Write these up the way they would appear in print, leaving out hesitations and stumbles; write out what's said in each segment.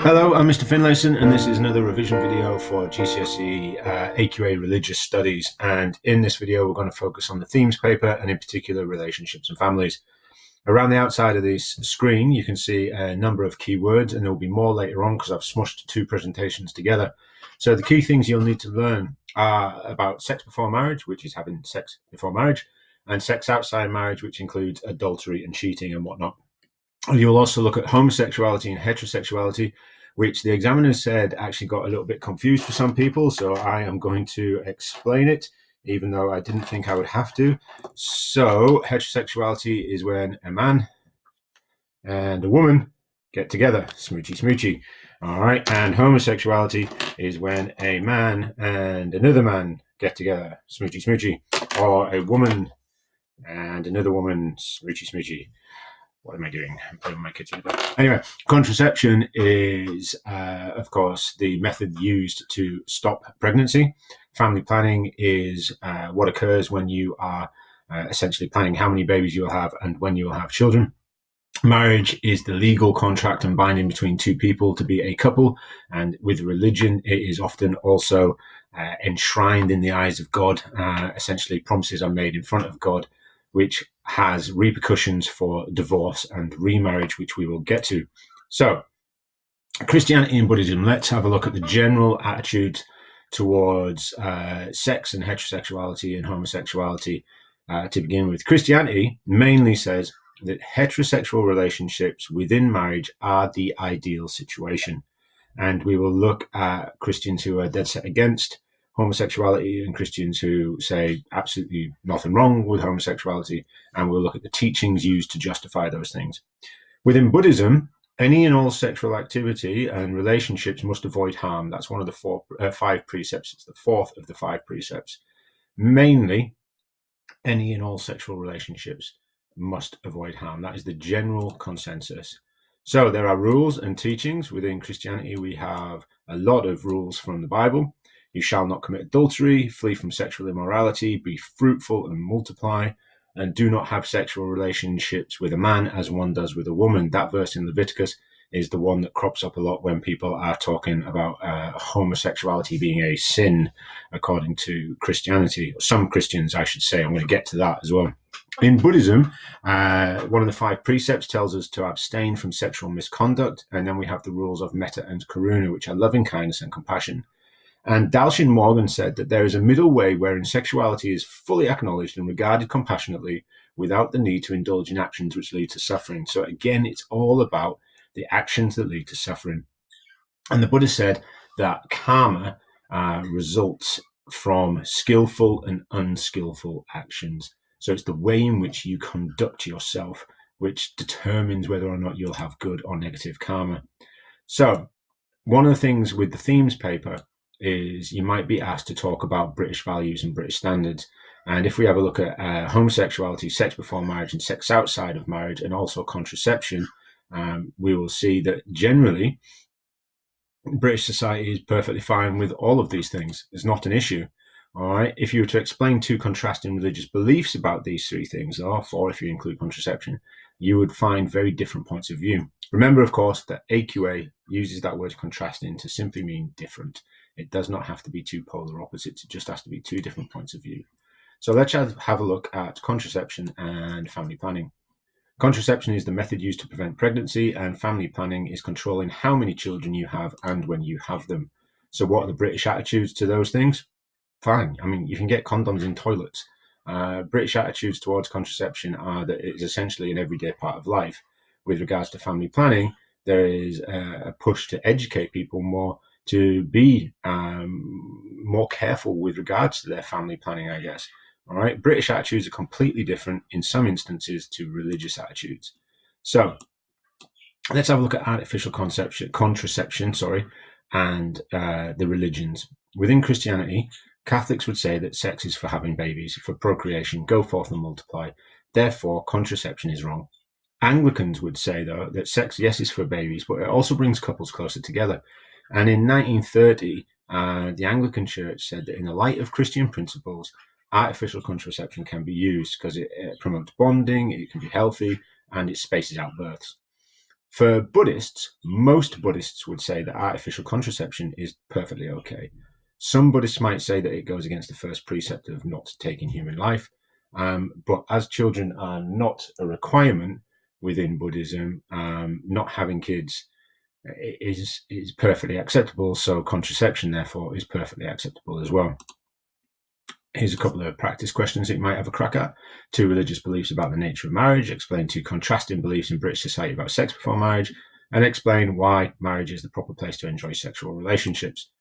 Hello, I'm Mr. Finlayson, and this is another revision video for GCSE AQA Religious Studies. And in this video, we're going to focus on the themes paper and in particular relationships and families. Around the outside of this screen, you can see a number of keywords, and there will be more later on because I've smushed two presentations together. So the key things you'll need to learn are about sex before marriage, which is having sex before marriage, and sex outside marriage, which includes adultery and cheating and whatnot. You'll also look at homosexuality and heterosexuality, which the examiner said actually got a little bit confused for some people. So I am going to explain it, even though I didn't think I would have to. So heterosexuality is when a man and a woman get together, smoochy smoochy. All right. And homosexuality is when a man and another man get together, smoochy smoochy, or a woman and another woman, smoochy smoochy. What am I doing? I'm putting my kids in bed. Anyway, contraception is, of course, the method used to stop pregnancy. Family planning is what occurs when you are essentially planning how many babies you will have and when you will have children. Marriage is the legal contract and binding between two people to be a couple. And with religion, it is often also enshrined in the eyes of God. Essentially, promises are made in front of God, which has repercussions for divorce and remarriage, which we will get to. So, Christianity and Buddhism, let's have a look at the general attitude towards sex and heterosexuality and homosexuality to begin with. Christianity mainly says that heterosexual relationships within marriage are the ideal situation. And we will look at Christians who are dead set against homosexuality and Christians who say absolutely nothing wrong with homosexuality, and we'll look at the teachings used to justify those things. Within Buddhism, any and all sexual activity and relationships must avoid harm. That's one of the five precepts. It's the fourth of the five precepts. Mainly, any and all sexual relationships must avoid harm. That is the general consensus. So there are rules and teachings. Within Christianity, we have a lot of rules from the Bible. You shall not commit adultery, flee from sexual immorality, be fruitful and multiply, and do not have sexual relationships with a man as one does with a woman. That verse in Leviticus is the one that crops up a lot when people are talking about homosexuality being a sin, according to Christianity. Some Christians, I should say. I'm going to get to that as well. In Buddhism, one of the five precepts tells us to abstain from sexual misconduct, and then we have the rules of metta and karuna, which are loving kindness and compassion. And Dalshin Morgan said that there is a middle way wherein sexuality is fully acknowledged and regarded compassionately without the need to indulge in actions which lead to suffering. So again, it's all about the actions that lead to suffering. And the Buddha said that karma results from skillful and unskillful actions. So it's the way in which you conduct yourself which determines whether or not you'll have good or negative karma. So one of the things with the themes paper is you might be asked to talk about British values and British standards. And if we have a look at homosexuality, sex before marriage, and sex outside of marriage, and also contraception, we will see that generally British society is perfectly fine with all of these things. It's not an issue. All right. If you were to explain two contrasting religious beliefs about these three things, or four if you include contraception, you would find very different points of view. Remember, of course, that AQA uses that word contrasting to simply mean different. It does not have to be two polar opposites. It just has to be two different points of view. So let's have a look at contraception and family planning. Contraception is the method used to prevent pregnancy, and family planning is controlling how many children you have and when you have them. So what are the British attitudes to those things? Fine. I mean, you can get condoms in toilets. British attitudes towards contraception are that it is essentially an everyday part of life. With regards to family planning, there is a push to educate people more to be more careful with regards to their family planning, I guess. All right. British attitudes are completely different in some instances to religious attitudes. So let's have a look at artificial contraception, and the religions. Within Christianity, Catholics would say that sex is for having babies, for procreation, go forth and multiply. Therefore, contraception is wrong. Anglicans would say, though, that sex, yes, is for babies, but it also brings couples closer together. And in 1930, the Anglican Church said that in the light of Christian principles, artificial contraception can be used because it promotes bonding, it can be healthy, and it spaces out births. For Buddhists, most Buddhists would say that artificial contraception is perfectly okay. Some Buddhists might say that it goes against the first precept of not taking human life. But as children are not a requirement within Buddhism, not having kids is perfectly acceptable. So contraception, therefore, is perfectly acceptable as well. Here's a couple of practice questions that you might have a crack at. 2 religious beliefs about the nature of marriage. Explain 2 contrasting beliefs in British society about sex before marriage. And explain why marriage is the proper place to enjoy sexual relationships.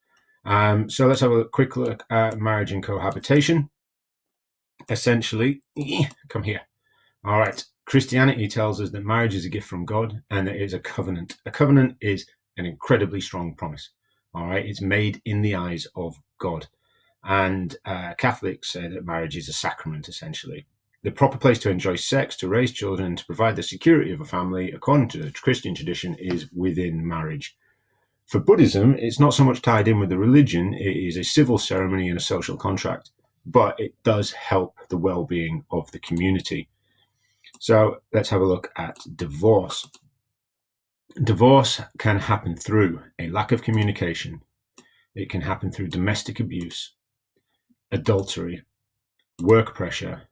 So let's have a quick look at marriage and cohabitation. Essentially, come here. All right. Christianity tells us that marriage is a gift from God and that it is a covenant. A covenant is an incredibly strong promise. All right. It's made in the eyes of God. And Catholics say that marriage is a sacrament, essentially. The proper place to enjoy sex, to raise children, and to provide the security of a family, according to the Christian tradition, is within marriage. For Buddhism, it's not so much tied in with the religion, it is a civil ceremony and a social contract, but it does help the well-being of the community. So let's have a look at divorce. Divorce can happen through a lack of communication. It can happen through domestic abuse, adultery, work pressure,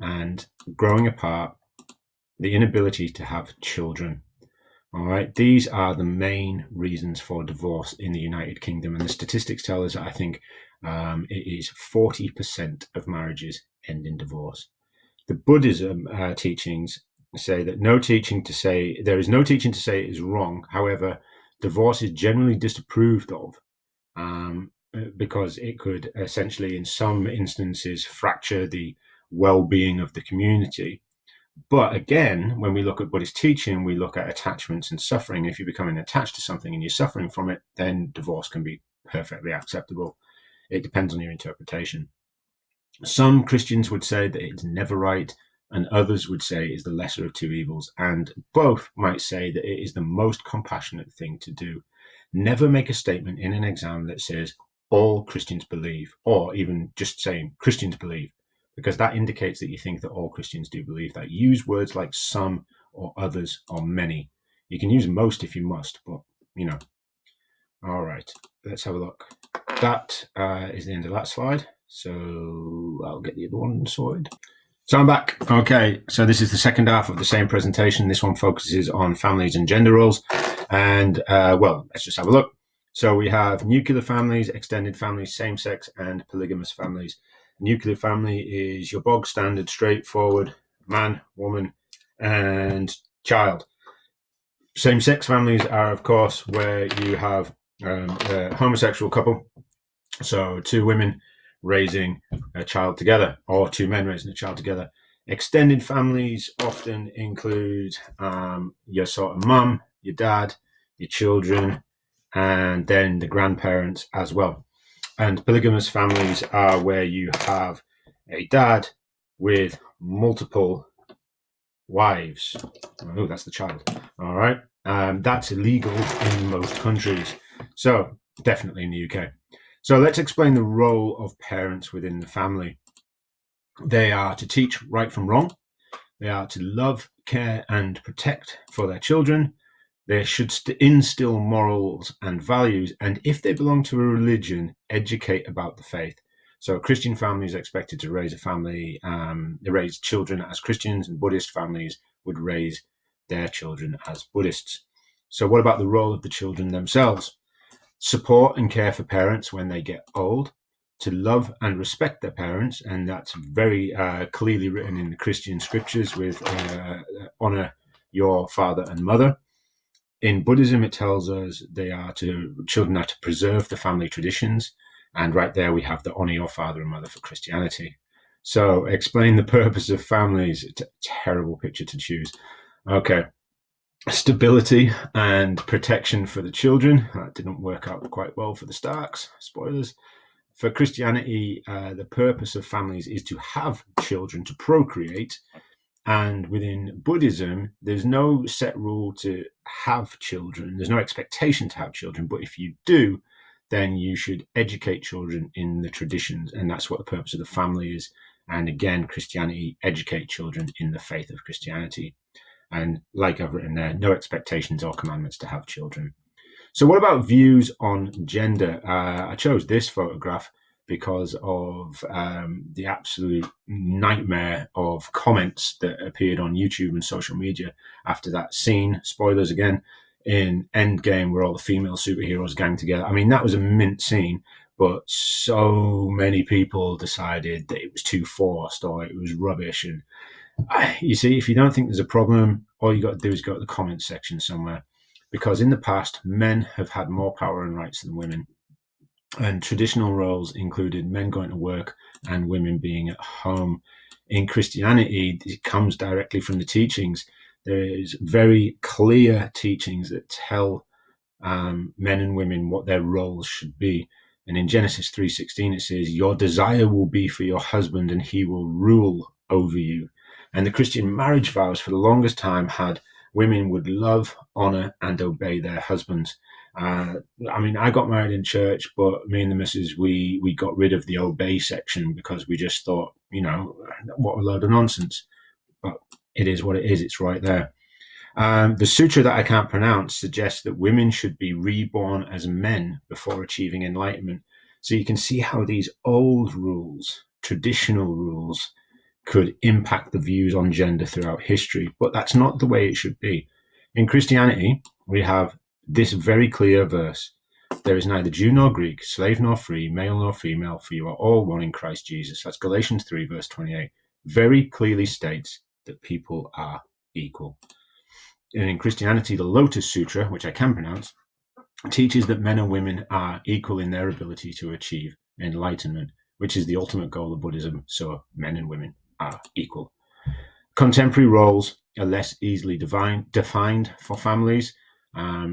and growing apart, the inability to have children. All right, these are the main reasons for divorce in the United Kingdom, and the statistics tell us that I think it is 40% of marriages end in divorce. The Buddhism teachings say that there is no teaching to say it is wrong. However, divorce is generally disapproved of because it could essentially, in some instances, fracture the well-being of the community. But again, when we look at Buddhist teaching, we look at attachments and suffering. If you're becoming attached to something and you're suffering from it, then divorce can be perfectly acceptable. It depends on your interpretation. Some Christians would say that it's never right, and others would say it's the lesser of 2 evils. And both might say that it is the most compassionate thing to do. Never make a statement in an exam that says all Christians believe, or even just saying Christians believe, because that indicates that you think that all Christians do believe that. Use words like some or others or many. You can use most if you must, but All right, let's have a look. That is the end of that slide. So I'll get the other one sorted. So I'm back. Okay, so this is the second half of the same presentation. This one focuses on families and gender roles. And let's just have a look. So we have nuclear families, extended families, same-sex and polygamous families. Nuclear family is your bog standard, straightforward man, woman, and child. Same-sex families are, of course, where you have a homosexual couple, so 2 women raising a child together, or 2 men raising a child together. Extended families often include your sort of mum, your dad, your children, and then the grandparents as well. And polygamous families are where you have a dad with multiple wives. Oh, that's the child. All right. That's illegal in most countries. So definitely in the UK. So let's explain the role of parents within the family. They are to teach right from wrong. They are to love, care, and protect for their children. They should instill morals and values, and if they belong to a religion, educate about the faith. So a Christian family is expected to raise a family, raise children as Christians, and Buddhist families would raise their children as Buddhists. So what about the role of the children themselves? Support and care for parents when they get old, to love and respect their parents, and that's very clearly written in the Christian scriptures with honor your father and mother. In Buddhism, it tells us children are to preserve the family traditions, and right there we have the honor your father and mother for Christianity. So explain the purpose of families. It's a terrible picture to choose. Okay. Stability and protection for the children. That didn't work out quite well for the Starks. Spoilers. For Christianity, the purpose of families is to have children, to procreate. And within Buddhism, there's no set rule to have children. There's no expectation to have children. But if you do, then you should educate children in the traditions. And that's what the purpose of the family is. And again, Christianity, educate children in the faith of Christianity. And like I've written there, no expectations or commandments to have children. So what about views on gender? I chose this photograph because of the absolute nightmare of comments that appeared on YouTube and social media after that scene, spoilers again, in Endgame where all the female superheroes gang together. I mean, that was a mint scene, but so many people decided that it was too forced or it was rubbish. And you see, if you don't think there's a problem, all you got to do is go to the comments section somewhere. Because in the past, men have had more power and rights than women. And traditional roles included men going to work and women being at home. In Christianity, it comes directly from the teachings. There is very clear teachings that tell men and women what their roles should be. And in Genesis 3:16, it says, "Your desire will be for your husband, and he will rule over you." And the Christian marriage vows for the longest time had women would love, honor, and obey their husbands. I mean, I got married in church, but me and the missus, we got rid of the obey section because we just thought, what a load of nonsense. But it is what it is. It's right there. The sutra that I can't pronounce suggests that women should be reborn as men before achieving enlightenment. So you can see how these old rules, traditional rules, could impact the views on gender throughout history, but that's not the way it should be. In Christianity, we have this very clear verse: "There is neither Jew nor Greek, slave nor free, male nor female, for you are all one in Christ Jesus." That's Galatians 3, verse 28. Very clearly states that people are equal. And in Christianity, the Lotus Sutra, which I can pronounce, teaches that men and women are equal in their ability to achieve enlightenment, which is the ultimate goal of Buddhism. So men and women are equal. Contemporary roles are less easily defined for families.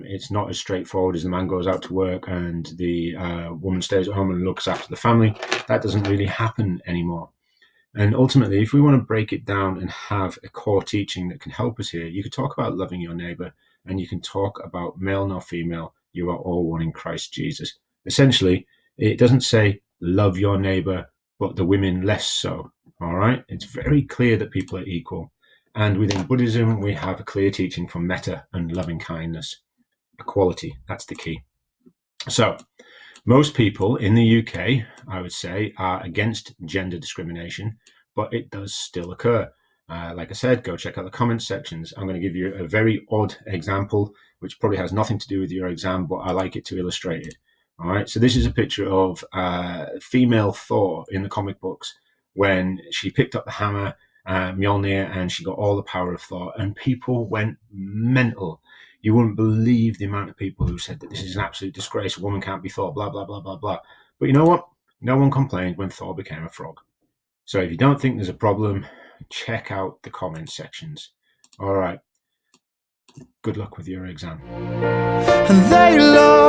It's not as straightforward as the man goes out to work and the woman stays at home and looks after the family. That doesn't really happen anymore. And ultimately, if we want to break it down and have a core teaching that can help us here, you could talk about loving your neighbor, and you can talk about male nor female, you are all one in Christ Jesus. Essentially, it doesn't say love your neighbor, but the women less so. All right. It's very clear that people are equal. And within Buddhism, we have a clear teaching for metta and loving kindness. Equality, that's the key. So, most people in the UK, I would say, are against gender discrimination, but it does still occur. Like I said, go check out the comments sections. I'm going to give you a very odd example, which probably has nothing to do with your exam, but I like it to illustrate it. All right, so this is a picture of female Thor in the comic books when she picked up the hammer, Mjolnir, and she got all the power of Thor, and people went mental. You wouldn't believe the amount of people who said that this is an absolute disgrace. A woman can't be Thor, blah, blah, blah, blah, blah. But you know what? No one complained when Thor became a frog. So if you don't think there's a problem, check out the comment sections. All right. Good luck with your exam. And they love